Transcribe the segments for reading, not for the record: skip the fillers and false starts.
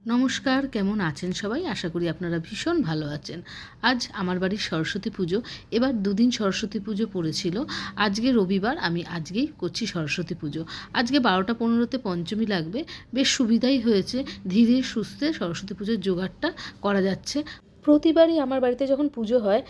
নমস্কার, কেমন আছেন সবাই? আশা করি আপনারা ভীষণ ভালো আছেন। আজ আমার বাড়ির সরস্বতী পুজো। এবার দুদিন সরস্বতী পুজো পড়েছিল। আজকে রবিবার, আমি আজকেই করছি সরস্বতী পুজো। আজকে 12টা 15তে পঞ্চমী লাগবে। বেশ সুবিধাই হয়েছে, ধীরে সুস্থে সরস্বতী পুজোর জোগাড়টা করা যাচ্ছে। প্রতিবারই আমার বাড়িতে যখন পুজো হয়,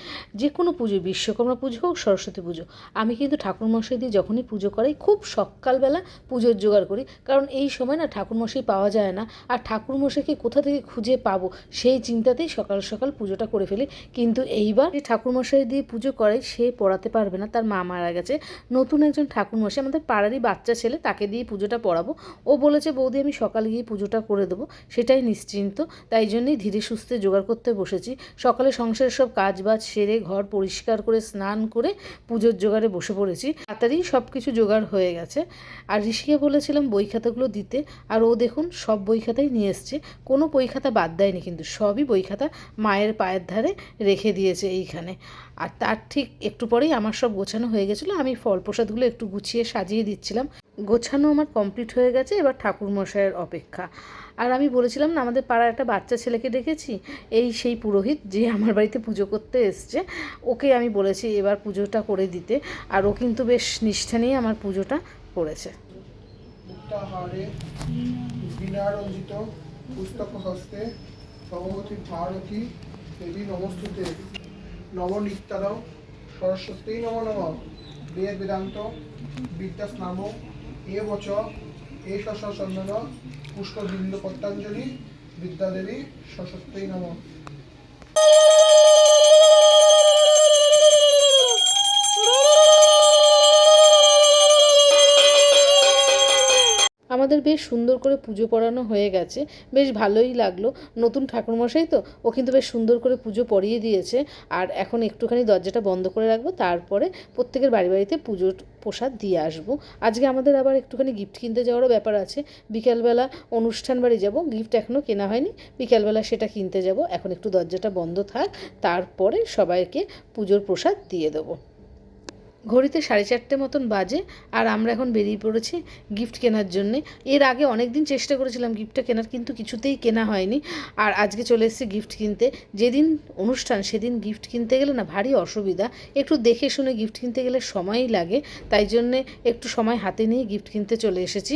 যে কোনো পুজো, বিশ্বকর্মা পুজো হোক, সরস্বতী পুজো, আমি কিন্তু ঠাকুরমশাই দিয়ে যখনই পুজো করাই খুব সকালবেলা পুজোর জোগাড় করি। কারণ এই সময় না ঠাকুরমশাই পাওয়া যায় না, আর ঠাকুরমশাইকে কোথা থেকে খুঁজে পাবো সেই চিন্তাতেই সকাল সকাল পুজোটা করে ফেলি। কিন্তু এইবার যে ঠাকুরমশাই দিয়ে পুজো করে সে পড়াতে পারবে না, তার মা মারা গেছে। নতুন একজন ঠাকুরমশাই, আমাদের পাড়ারই বাচ্চা ছেলে, তাকে দিয়ে পুজোটা পড়াবো। ও বলেছে, বৌদি আমি সকালে গিয়ে পুজোটা করে দেবো, সেটাই নিশ্চিন্ত। তাই জন্যই ধীরে সুস্থে জোগাড় করতে বসেছি। সকালে সংসারের সব কাজ বাজ সেরে, ঘর পরিষ্কার করে, স্নান করে পুজোর জোগাড়ে বসে পড়েছি। তাড়াতাড়ি সব কিছু জোগাড় হয়ে গেছে। আর ঋষিকে বলেছিলাম বই খাতাগুলো দিতে, আর ও দেখুন সব বই খাতাই নিয়ে এসছে। কোনো বই খাতা বাদ দেয়নি, কিন্তু সবই বই খাতা মায়ের পায়ের ধারে রেখে দিয়েছে এইখানে। আর তার ঠিক একটু পরেই আমার সব গোছানো হয়ে গেছিলো। আমি ফল প্রসাদগুলো একটু গুছিয়ে সাজিয়ে দিচ্ছিলাম। গোছানো আমার কমপ্লিট হয়ে গেছে, এবার ঠাকুরমশাইয়ের অপেক্ষা। আর আমি বলেছিলাম না, আমাদের পাড়ার একটা বাচ্চা ছেলেকে ডেকেছি, এই সেই পুরোহিত যে আমার বাড়িতে পুজো করতে এসছে। ওকে আমি বলেছি এবার পুজোটা করে দিতে, আর ও কিন্তু বেশ নিষ্ঠা নিয়ে আমার পুজোটা করেছে। মুক্তাহারে বীণারঞ্জিত পুস্তক হস্তে ভগবতী ভারতী দেবী নমস্তুতে নবনিত্যার সরস্বতী নম নম বেদ বেদান্ত বিদ্যা স্নাম এ বচ এ চন্দন পুষ্পবিন্দু পত্তাঞ্জলি বিদ্যাদেবী সরস্বতী নম। আমাদের বেশ সুন্দর করে পুজো পড়ানো হয়ে গেছে, বেশ ভালোই লাগলো। নতুন ঠাকুরমশাই তো, ও কিন্তু বেশ সুন্দর করে পুজো পড়িয়ে দিয়েছে। আর এখন একটুখানি দরজাটা বন্ধ করে রাখবো, তারপরে প্রত্যেকের বাড়ি বাড়িতে পুজোর প্রসাদ দিয়ে আসবো। আজকে আমাদের আবার একটুখানি গিফট কিনতে যাওয়ারও ব্যাপার আছে। বিকালবেলা অনুষ্ঠান বাড়ি যাব, গিফট এখনও কেনা হয়নি, বিকালবেলা সেটা কিনতে যাব। এখন একটু দরজাটা বন্ধ থাক, তারপরে সবাইকে পুজোর প্রসাদ দিয়ে দেবো। ঘড়িতে 4:30 মতন বাজে, আর আমরা এখন বেরিয়ে পড়েছি গিফট কেনার জন্যে। এর আগে অনেক দিন চেষ্টা করেছিলাম গিফটটা কেনার, কিন্তু কিছুতেই কেনা হয়নি। আর আজকে চলে এসেছি গিফট কিনতে। যেদিন অনুষ্ঠান সেদিন গিফট কিনতে গেলে না ভারী অসুবিধা, একটু দেখে শুনে গিফট কিনতে গেলে সময়ই লাগে। তাই জন্যে একটু সময় হাতে নিয়ে গিফট কিনতে চলে এসেছি।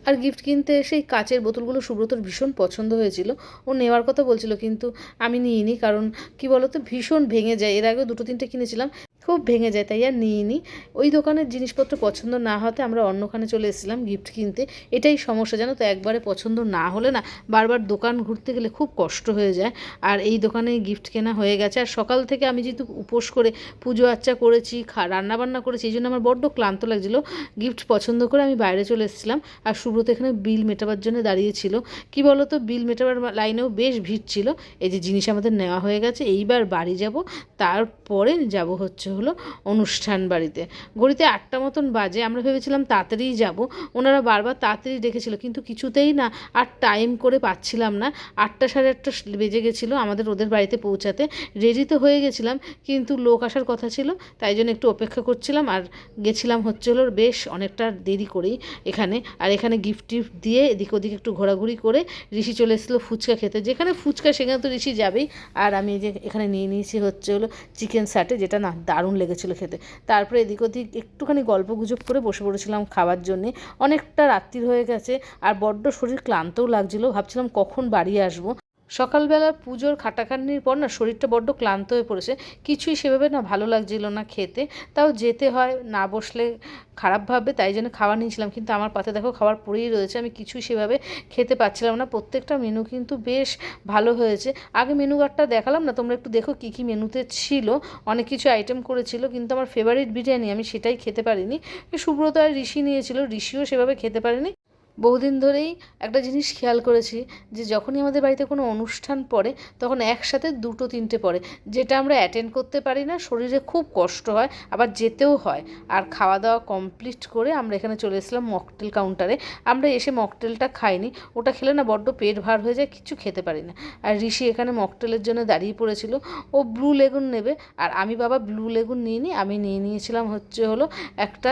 আর গিফট কিনতে এসে এই কাচের বোতলগুলো সুব্রতর ভীষণ পছন্দ হয়েছিল, ও নেওয়ার কথা বলছিল, কিন্তু আমি নিইনি। কারণ কি বলতো, ভীষণ ভেঙে যায়। এর আগেও 2-3টে কিনেছিলাম, খুব ভেঙে যায়, তাই আর নিইনি। ওই দোকানের জিনিসপত্র পছন্দ না হতে আমরা অন্যখানে চলে এসেছিলাম গিফট কিনতে। এটাই সমস্যা, জানো তো, একবারে পছন্দ না হলে না বারবার দোকান ঘুরতে গেলে খুব কষ্ট হয়ে যায়। আর এই দোকানে গিফট কেনা হয়ে গেছে। আর সকাল থেকে আমি যেহেতু উপোস করে পুজো আচ্চা করেছি, রান্নাবান্না করেছি, এই জন্য আমার বড্ড ক্লান্ত লাগছিলো। গিফট পছন্দ করে আমি বাইরে চলে এসেছিলাম। আর সুব্রত এখানে বিল মেটাবার জন্য দাঁড়িয়েছিল। কি বলো তো, বিল মেটাবার লাইনেও বেশ ভিড় ছিল। এই যে জিনিস আমাদের নেওয়া হয়ে গেছে, এইবার বাড়ি যাব, তারপরে যাব হচ্ছে হলো অনুষ্ঠান বাড়িতে। ঘড়িতে 8টা মতন বাজে। আমরা ভেবেছিলাম তাড়াতাড়িই যাব, ওনারা বারবার তাড়াতাড়ি ডেকেছিল, কিন্তু কিছুতেই না আর টাইম করে পাচ্ছিলাম না। 8টা 8:30 বেজে গেছিলো আমাদের ওদের বাড়িতে পৌঁছাতে। রেডি তো হয়ে গেছিলাম, কিন্তু লোক আসার কথা ছিল, তাই জন্য একটু অপেক্ষা করছিলাম। আর গেছিলাম হচ্ছে হলো বেশ অনেকটা দেরি করেই এখানে। আর এখানে গিফট টিফট দিয়ে এদিক ওদিক একটু ঘোরাঘুরি করে ঋষি চলে এসেছিলো ফুচকা খেতে। যেখানে ফুচকা সেখানে তো ঋষি যাবেই। আর আমি যে এখানে নিয়ে নিয়েছি হচ্ছে হলো চিকেন সাটে, যেটা না দারুণ লেগেছিলো খেতে। তারপরে এদিক ওদিক একটুখানি গল্প গুজব করে বসে পড়েছিলাম খাবার জন্যে। অনেকটা রাত্রির হয়ে গেছে, আর বড্ড শরীর ক্লান্তও লাগছিলো, ভাবছিলাম কখন বাড়ি আসবো। সকালবেলা পুজোর খাটাখাটনির পর না শরীরটা বড্ড ক্লান্ত হয়ে পড়েছে, কিছুই সেভাবে না ভালো লাগছিল না খেতে। তাও যেতে হয়, না বসলে খারাপ ভাববে, তাই জন্য খাবার নিয়েছিলাম। কিন্তু আমার পাতে দেখো খাবার পড়েই রয়েছে, আমি কিছুই সেভাবে খেতে পাচ্ছিলাম না। প্রত্যেকটা মেনু কিন্তু বেশ ভালো হয়েছে। আগে মেনু কার্ডটা দেখালাম না, তোমরা একটু দেখো কী কী মেনুতে ছিল। অনেক কিছু আইটেম করেছিল, কিন্তু আমার ফেভারিট বিরিয়ানি, আমি সেটাই খেতে পারিনি। সুব্রত আর ঋষি নিয়েছিল, ঋষিও সেভাবে খেতে পারেনি। বহুদিন ধরেই একটা জিনিস খেয়াল করেছি, যে যখনই আমাদের বাড়িতে কোনো অনুষ্ঠান পড়ে তখন একসাথে 2-3টে পড়ে, যেটা আমরা অ্যাটেন্ড করতে পারি না, শরীরে খুব কষ্ট হয়, আবার যেতেও হয়। আর খাওয়া দাওয়া কমপ্লিট করে আমরা এখানে চলে এসেছিলাম মকটেল কাউন্টারে। আমরা এসে মকটেলটা খাইনি, ওটা খেলে না বড্ড পেট ভার হয়ে যায়, কিছু খেতে পারি না। আর ঋষি এখানে মকটেলের জন্য দাঁড়িয়ে পড়েছিল, ও ব্লু লেগুন নেবে। আর আমি বাবা ব্লু লেগুন নিইনি, আমি নিয়ে নিয়েছিলাম হচ্ছে হলো একটা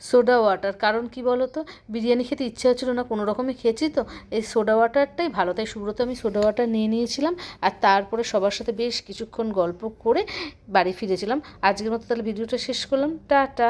সোডা ওয়াটার। কারণ কি বলো তো, বিরিয়ানি খেতে ইচ্ছা হচ্ছিলো না, কোনো রকমে খেয়েছি তো, এই সোডা ওয়াটারটাই ভালো। তাই সুব্রত আমি সোডা ওয়াটার নিয়ে নিয়েছিলাম, আর তারপরে সবার সাথে বেশ কিছুক্ষণ গল্প করে বাড়ি ফিরেছিলাম। আজকের মতো তাহলে ভিডিওটা শেষ করলাম, টাটা।